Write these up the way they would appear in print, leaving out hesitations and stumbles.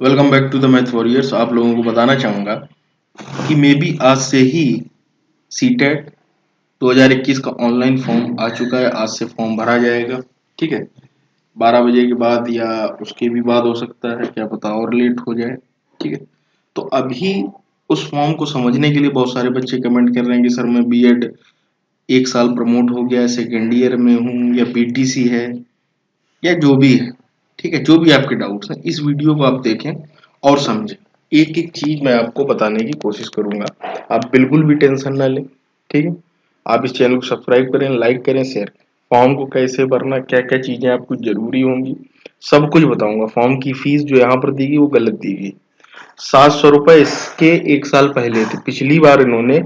Welcome back to the math warriors. आप लोगों को बताना चाहूँगा कि मे बी आज से ही सीटेट 2021 का ऑनलाइन फॉर्म आ चुका है। आज से फॉर्म भरा जाएगा, ठीक है। 12 बजे के बाद या उसके भी बाद हो सकता है, क्या पता और लेट हो जाए, ठीक है। तो अभी उस फॉर्म को समझने के लिए बहुत सारे बच्चे कमेंट कर रहे हैं कि सर मैं बीएड 1 साल प्रमोट हो गया, सेकेंड ईयर में हूँ या पीटीसी है या जो भी है, ठीक है। जो भी आपके डाउट्स हैं इस वीडियो को आप देखें और समझें। एक एक चीज मैं आपको बताने की कोशिश करूंगा, आप बिल्कुल भी टेंशन ना लें, ठीक है। आप इस चैनल को सब्सक्राइब करें, लाइक करें, शेयर करें। फॉर्म को कैसे भरना, क्या क्या चीजें आपको जरूरी होंगी, सब कुछ बताऊंगा। फॉर्म की फीस जो यहाँ पर दी गई वो गलत दी गई। 700 रुपए इसके 1 साल पहले थे। पिछली बार इन्होंने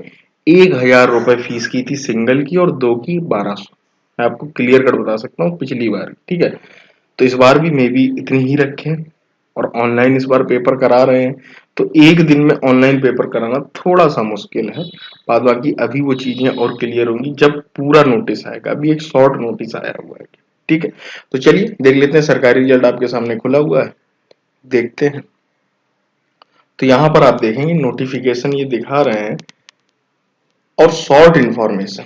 1000 रुपए फीस की थी सिंगल की और दो की 1200। मैं आपको क्लियर कट बता सकता हूँ पिछली बार, ठीक है। तो इस बार भी मे बी इतनी ही रखें। और ऑनलाइन इस बार पेपर करा रहे हैं तो एक दिन में ऑनलाइन पेपर कराना थोड़ा सा मुश्किल है। बाद बाकी अभी वो चीजें और क्लियर होंगी जब पूरा नोटिस आएगा। अभी एक शॉर्ट नोटिस आया हुआ है, ठीक है। तो चलिए देख लेते हैं। सरकारी रिजल्ट आपके सामने खुला हुआ है, देखते हैं। तो यहाँ पर आप देखेंगे नोटिफिकेशन ये दिखा रहे हैं और शॉर्ट इंफॉर्मेशन।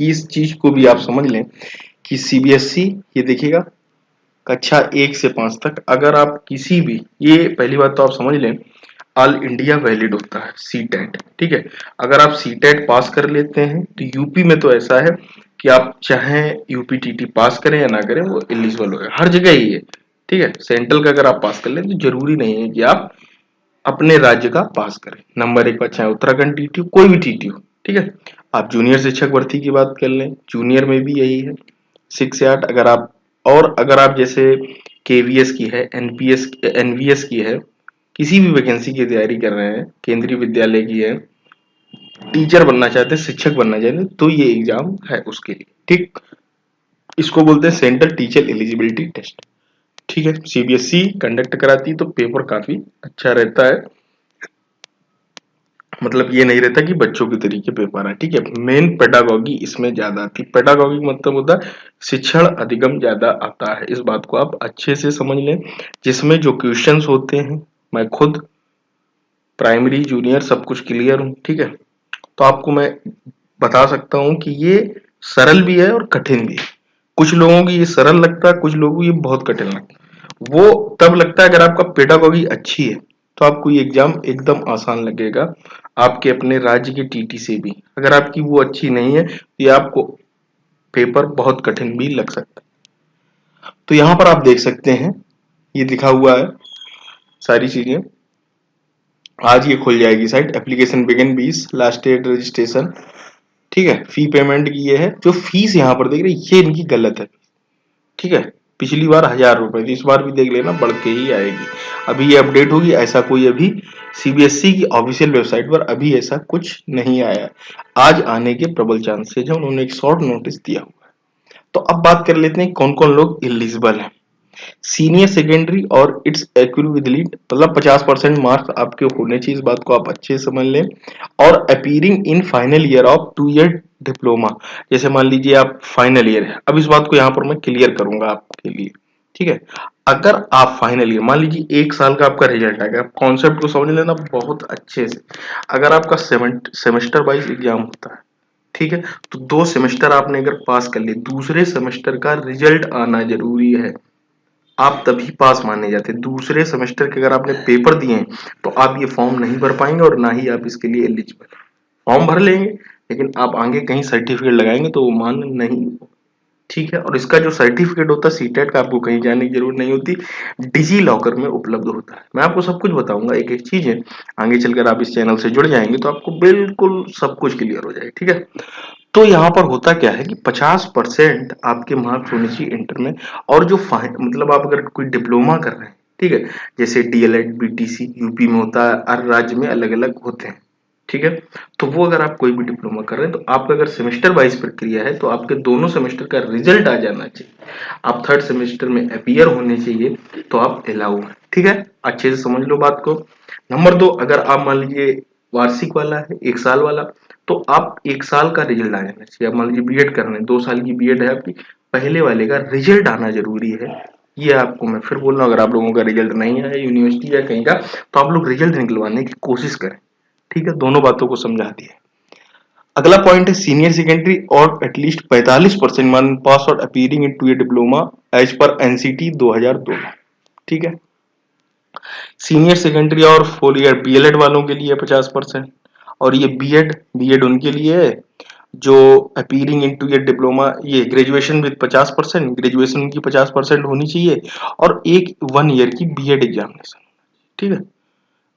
इस चीज को भी आप समझ लें कि सीबीएसई ये देखिएगा कक्षा 1 से 5 तक अगर आप किसी भी, ये पहली बात तो आप समझ लें, ऑल इंडिया वैलिड होता है सीटेट, ठीक है। अगर आप सीटेट पास कर लेते हैं तो यूपी में तो ऐसा है कि आप चाहे यूपीटीटी पास करें या ना करें वो एलिजिबल होगा, हर जगह ही है, ठीक है। सेंट्रल का अगर आप पास कर लें तो जरूरी नहीं है कि आप अपने राज्य का पास करें। नंबर 1 पर चाहे उत्तराखंड टीटी हो, कोई भी टीटी हो, ठीक है। आप जूनियर शिक्षक भर्ती की बात कर लें, जूनियर में भी यही है 6 से 8। अगर आप, और अगर आप जैसे केवीएस की है, एनपीएस एनवीएस की है, किसी भी वैकेंसी की तैयारी कर रहे हैं, केंद्रीय विद्यालय की है, टीचर बनना चाहते हैं, शिक्षक बनना चाहते हैं, तो ये एग्जाम है उसके लिए, ठीक। इसको बोलते हैं सेंट्रल टीचर एलिजिबिलिटी टेस्ट, ठीक है। सीबीएसई कंडक्ट कराती है तो पेपर काफी अच्छा रहता है। मतलब ये नहीं रहता कि बच्चों के तरीके पेपर है, ठीक है। मेन पेडागॉगी इसमें ज्यादा आती है। पेडागॉगी मतलब होता है शिक्षण अधिगम ज्यादा आता है। इस बात को आप अच्छे से समझ लें। जिसमें जो क्वेश्चंस होते हैं, मैं खुद प्राइमरी जूनियर सब कुछ क्लियर हूँ, ठीक है। तो आपको मैं बता सकता हूँ कि ये सरल भी है और कठिन भी है। कुछ लोगों को ये सरल लगता है, कुछ लोगों को ये बहुत कठिन लगता है। वो तब लगता है अगर आपका पेडागॉगी अच्छी है तो आपको ये एग्जाम एकदम आसान लगेगा, आपके अपने राज्य के टीटी से भी। अगर आपकी वो अच्छी नहीं है तो ये आपको पेपर बहुत कठिन भी लग सकता है। तो यहाँ पर आप देख सकते हैं ये लिखा हुआ है सारी चीजें। आज ये खुल जाएगी site. Application begin 20, last date registration, ठीक है। फी पेमेंट की ये है। जो फीस यहाँ पर देख रहे हैं ये इनकी गलत है, ठीक है। पिछली बार 1000 रुपए थी, इस बार भी देख लेना बढ़ के ही आएगी। अभी ये अपडेट होगी। ऐसा कोई अभी सीबीएसई की ऑफिशियल वेबसाइट पर अभी ऐसा कुछ नहीं आया। आज आने के प्रबल चांसेज है, उन्होंने एक शॉर्ट नोटिस दिया हुआ है। तो अब बात कर लेते हैं कौन कौन लोग एलिजिबल हैं। सीनियर सेकेंडरी और इट्स इक्विवेलेंट, मतलब 50% मार्क्स आपके होने चाहिए। इस बात को आप अच्छे से समझ लें। और appearing in final year of 2 year diploma, जैसे मान लीजिए आप फाइनल ईयर है। अब इस बात को यहाँ पर मैं क्लियर करूंगा आपके लिए, ठीक है। अगर आप फाइनल ईयर, मान लीजिए 1 साल का आपका रिजल्ट आ गया, आप कॉन्सेप्ट को समझ लेना बहुत अच्छे से। अगर आपका सेमेस्टर वाइज एग्जाम होता है, ठीक है, तो 2 सेमेस्टर आपने अगर पास कर लिए, दूसरे सेमेस्टर का रिजल्ट आना जरूरी है। आप तभी पास माने जाते हैं। दूसरे सेमेस्टर के अगर आपने पेपर दिए हैं तो आप ये फॉर्म नहीं भर पाएंगे और ना ही आप इसके लिए एलिजिबल। फॉर्म भर लेंगे लेकिन आप आगे कहीं सर्टिफिकेट लगाएंगे तो वो मान नहीं, ठीक है। और इसका जो सर्टिफिकेट होता है सीटेट का, आपको कहीं जाने की जरूरत नहीं होती, डिजी लॉकर में उपलब्ध होता है। मैं आपको सब कुछ बताऊंगा, एक एक चीज है। आगे चलकर आप इस चैनल से जुड़ जाएंगे तो आपको बिल्कुल सब कुछ क्लियर हो जाएगा, ठीक है। तो यहाँ पर होता क्या है कि 50% आपके मार्क्स होने चाहिए इंटर में। और जो मतलब आप अगर कोई डिप्लोमा कर रहे हैं, ठीक है, जैसे डीएलएड बीटीसी यूपी में होता है, हर राज्य में अलग अलग होते हैं, ठीक है। तो वो अगर आप कोई भी डिप्लोमा कर रहे हैं तो आपका अगर सेमेस्टर वाइज प्रक्रिया है तो आपके दोनों सेमेस्टर का रिजल्ट आ जाना चाहिए। आप थर्ड सेमेस्टर में अपीयर होने चाहिए तो आप अलाउ हैं, ठीक है। अच्छे से समझ लो बात को। नंबर 2, अगर आप मान लीजिए वार्षिक वाला है, 1 साल वाला, तो आप 1 साल का रिजल्ट आ जाना चाहिए। आप मान लीजिए बीएड कर रहे हैं, 2 साल की बीएड है आपकी, पहले वाले का रिजल्ट आना जरूरी है, ये आपको मैं फिर बोल रहा हूँ, अगर आप लोगों का रिजल्ट नहीं आया यूनिवर्सिटी या कहीं का, तो आप लोग रिजल्ट निकलवाने की कोशिश करें। ठीक है, दोनों बातों को समझा दिया। अगला पॉइंट है सीनियर सेकेंडरी और एटलीस्ट 45% मान पास आउट अपीयरिंग इनटू ए डिप्लोमा एज पर एनसीटी 2002। ठीक है, सीनियर सेकेंडरी और 4 ईयर बीएलएड वालों के लिए 50%, और ये बीएड बीएड उनके लिए है जो अपीयरिंग इनटू ये डिप्लोमा, ये ग्रेजुएशन विद 50%, ग्रेजुएशन की 50% होनी चाहिए, और एक 1 ईयर की बीएड एग्जामिनेशन। ठीक है,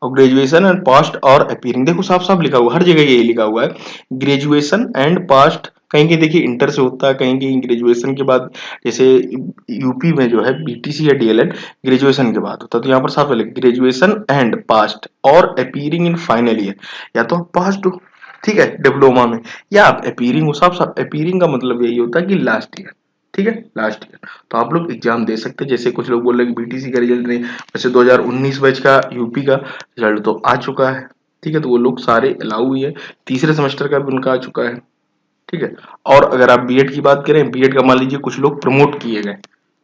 और ग्रेजुएशन एंड पास्ट और अपीयरिंग, देखो साफ साफ लिखा हुआ, हर जगह यही लिखा हुआ है, ग्रेजुएशन एंड पास्ट। कहीं कहीं देखिए इंटर से होता है, कहीं कहीं ग्रेजुएशन के बाद, जैसे यूपी में जो है बीटीसी या डीएलएड ग्रेजुएशन के बाद होता है, तो यहाँ पर साफ लिखा ग्रेजुएशन एंड पास्ट और अपीयरिंग इन फाइनल ईयर, या तो पास्ट हो, ठीक है, डिप्लोमा में, या आप अपीयरिंग हो। साफ साफ अपीयरिंग का मतलब यही होता है कि लास्ट ईयर, ठीक है, लास्ट ईयर, तो आप लोग एग्जाम दे सकते हैं। जैसे कुछ लोग बोल रहे हैं कि बीटीसी का रिजल्ट नहीं, वैसे 2019 बैच का यूपी का रिजल्ट तो आ चुका है। ठीक है, तो वो लोग सारे अलाउ हुई है, तीसरे सेमेस्टर का भी उनका आ चुका है। ठीक है, और अगर आप बीएड की बात करें, बीएड का मान लीजिए कुछ लोग प्रमोट किए गए।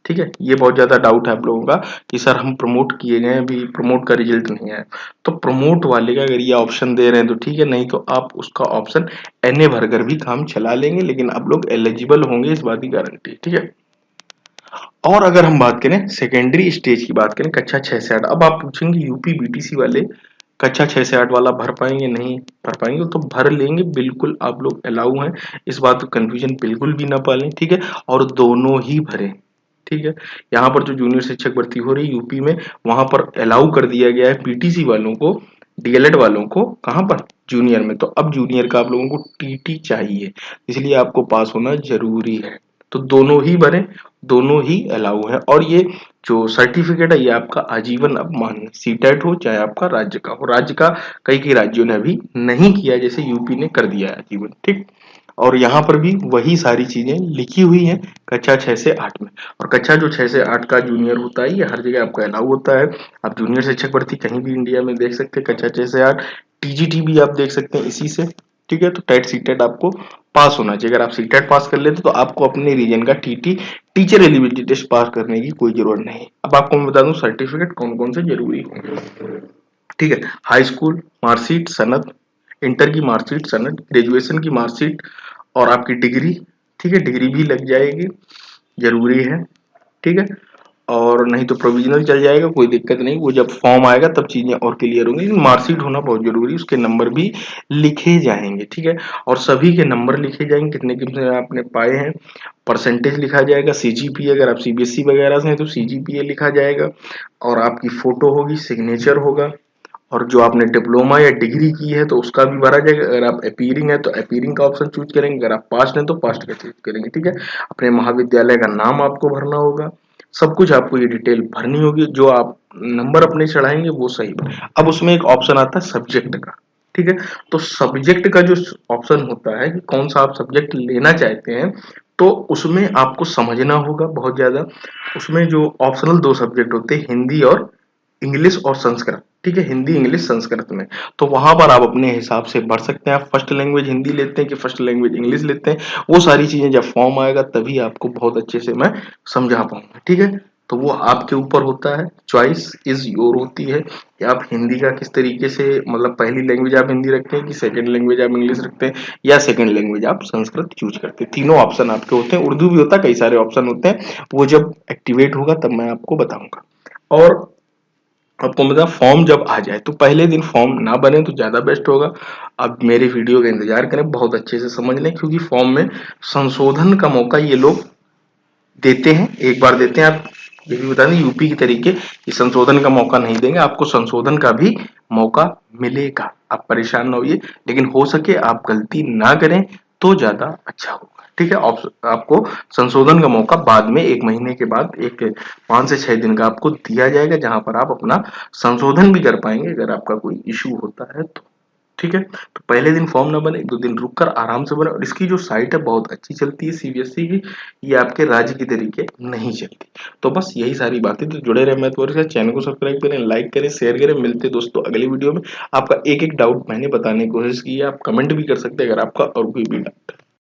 ठीक है, ये बहुत ज्यादा डाउट है आप लोगों का कि सर हम प्रमोट किए गए, अभी प्रमोट का रिजल्ट नहीं आया, तो प्रमोट वाले का अगर ये ऑप्शन दे रहे हैं तो ठीक है, नहीं तो आप उसका ऑप्शन एनए भरकर भी काम चला लेंगे, लेकिन आप लोग एलिजिबल होंगे, इस बात की गारंटी। ठीक है, और अगर हम बात करें सेकेंडरी स्टेज की बात करें, कक्षा 6 से 8, अब आप पूछेंगे यूपी बीटीसी वाले कक्षा 6 से 8 वाला भर पाएंगे? नहीं भर पाएंगे, तो भर लेंगे, बिल्कुल आप लोग अलाउ हैं, इस बात को कंफ्यूजन बिल्कुल भी ना पालें। ठीक है, और दोनों ही भरें। ठीक है, यहाँ पर जो जूनियर शिक्षक भर्ती हो रही यूपी में, वहां पर अलाउ कर दिया गया है पीटीसी वालों को, डीएलएड वालों को, कहां पर, जूनियर में, तो अब जूनियर का आप लोगों को टीटी चाहिए, इसलिए आपको पास होना जरूरी है, तो दोनों ही भरें, दोनों ही अलाउ है। और ये जो सर्टिफिकेट है ये आपका आजीवन अब मान्य, सीटेट हो चाहे आपका राज्य का हो, राज्य का कई कई राज्यों ने अभी नहीं किया, जैसे यूपी ने कर दिया है आजीवन। ठीक, और यहाँ पर भी वही सारी चीजें लिखी हुई हैं कक्षा 6 से 8 में, और कक्षा जो 6 से 8 का जूनियर होता है ये हर जगह आपका अलाउ होता है। आप जूनियर शिक्षक भर्ती कहीं भी इंडिया में देख सकते हैं, कक्षा 6 से 8, टीजीटी भी आप देख सकते हैं इसी से। ठीक है, तो टेट सीटेट आपको पास होना चाहिए, अगर आप सीटेट पास कर लेते तो आपको अपने रीजन का TT teacher eligibility test pass करने की कोई जरूरत नहीं। अब आपको मैं बता दूं सर्टिफिकेट कौन कौन से जरूरी होंगे। ठीक है, हाई स्कूल मार्कशीट सनद, इंटर की मार्कशीट सनद, ग्रेजुएशन की मार्कशीट, और आपकी डिग्री। ठीक है, डिग्री भी लग जाएगी, जरूरी है। ठीक है, और नहीं तो प्रोविजनल चल जाएगा, कोई दिक्कत नहीं, वो जब फॉर्म आएगा तब चीजें और क्लियर होंगी, लेकिन मार्कशीट होना बहुत जरूरी है, उसके नंबर भी लिखे जाएंगे। ठीक है, और सभी के नंबर लिखे जाएंगे, कितने कितने आपने पाए हैं, परसेंटेज लिखा जाएगा, सीजीपीए अगर आप सीबीएसई वगैरह से हैं तो सीजीपीए लिखा जाएगा, और आपकी फोटो होगी, सिग्नेचर होगा, और जो आपने डिप्लोमा या डिग्री की है तो उसका भी भरा जाएगा। अगर आप अपीयरिंग है तो अपीयरिंग का ऑप्शन चूज करेंगे, अगर आप पास्ट हैं तो पास्ट का चूज करेंगे। ठीक है, अपने महाविद्यालय का नाम आपको भरना होगा, सब कुछ आपको ये डिटेल भरनी होगी, जो आप नंबर अपने चढ़ाएंगे वो सही। अब उसमें एक ऑप्शन आता है सब्जेक्ट का। ठीक है, तो सब्जेक्ट का जो ऑप्शन होता है कि कौन सा आप सब्जेक्ट लेना चाहते हैं, तो उसमें आपको समझना होगा बहुत ज्यादा। उसमें जो ऑप्शनल 2 सब्जेक्ट होते हैं, हिंदी और इंग्लिश और संस्कृत। ठीक है, हिंदी इंग्लिश संस्कृत में, तो वहां पर आप अपने हिसाब से भर सकते हैं, आप फर्स्ट लैंग्वेज हिंदी लेते हैं कि फर्स्ट लैंग्वेज इंग्लिश लेते हैं, वो सारी चीजें जब फॉर्म आएगा तभी आपको बहुत अच्छे से मैं समझा पाऊंगा। ठीक है, तो वो आपके ऊपर होता है, चॉइस इज योर होती है कि आप हिंदी का किस तरीके से, मतलब पहली लैंग्वेज आप हिंदी रखते हैं कि सेकंड लैंग्वेज आप इंग्लिश रखते हैं, या सेकंड लैंग्वेज आप संस्कृत चूज करते हैं। तीनों ऑप्शन आपके होते हैं, उर्दू भी होता है, कई सारे ऑप्शन होते हैं, वो जब एक्टिवेट होगा तब मैं आपको बताऊंगा। और आपको मतलब फॉर्म जब आ जाए तो पहले दिन फॉर्म ना बने तो ज्यादा बेस्ट होगा। अब मेरे वीडियो का इंतजार करें, बहुत अच्छे से समझ लें, क्योंकि फॉर्म में संशोधन का मौका ये लोग देते हैं, एक बार देते हैं। आप ये भी बता दें यूपी की तरीके कि संशोधन का मौका नहीं देंगे, आपको संशोधन का भी मौका मिलेगा, आप परेशान ना होइए, लेकिन हो सके आप गलती ना करें तो ज्यादा अच्छा होगा। ठीक है, आपको संशोधन का मौका बाद में 1 महीने के बाद, एक 5 से 6 दिन का आपको दिया जाएगा, जहां पर आप अपना संशोधन भी कर पाएंगे अगर आपका कोई इश्यू होता है तो। ठीक है, तो पहले दिन फॉर्म ना बने, 2 दिन रुक कर आराम से बने, और इसकी जो साइट है बहुत अच्छी चलती है सीबीएसई की, ये आपके राज्य की तरीके नहीं चलती। तो बस यही सारी बातें, तो जुड़े रहे मैथ वॉरियर, चैनल को सब्सक्राइब करें, लाइक करें, शेयर करें। मिलते दोस्तों अगली वीडियो में। आपका एक एक डाउट मैंने बताने की कोशिश की है, आप कमेंट भी कर सकते हैं अगर आपका और कोई भी